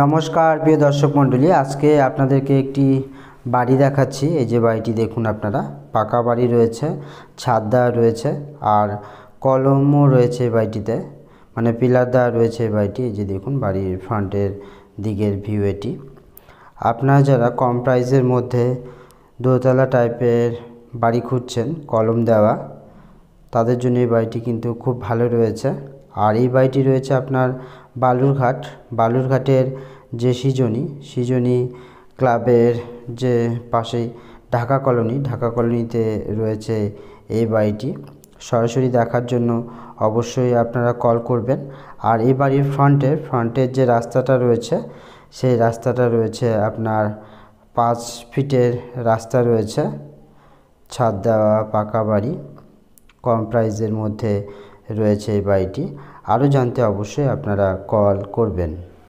নমস্কার প্রিয় দর্শক মণ্ডলী, আজকে আপনাদেরকে একটি বাড়ি দেখাচ্ছি। এই যে বাড়িটি দেখুন আপনারা, পাকা বাড়ি রয়েছে, ছাদ দেওয়া রয়েছে আর কলমও রয়েছে এই বাড়িটিতে, মানে পিলার দেওয়া রয়েছে এই বাড়িটি। এই যে দেখুন বাড়ির ফ্রন্টের দিকের ভিউ এটি। আপনারা যারা কম প্রাইসের মধ্যে দোতলা টাইপের বাড়ি খুঁজছেন কলম দেওয়া, তাদের জন্য এই বাড়িটি কিন্তু খুব ভালো রয়েছে। আর এই বাড়িটি রয়েছে আপনার বালুরঘাটের যে সৃজনী ক্লাবের যে পাশেই ঢাকা কলোনিতে রয়েছে এই বাড়িটি। সরাসরি দেখার জন্য অবশ্যই আপনারা কল করবেন। আর এই বাড়ির ফ্রন্টের যে রাস্তাটা রয়েছে, সেই রাস্তাটা রয়েছে আপনার 5 ফিটের রাস্তা রয়েছে, ছাদ দেওয়া পাকা বাড়ি, কম প্রাইসের মধ্যে রয়েছে এই বাড়িটি। আরও জানতে অবশ্যই আপনারা কল করবেন।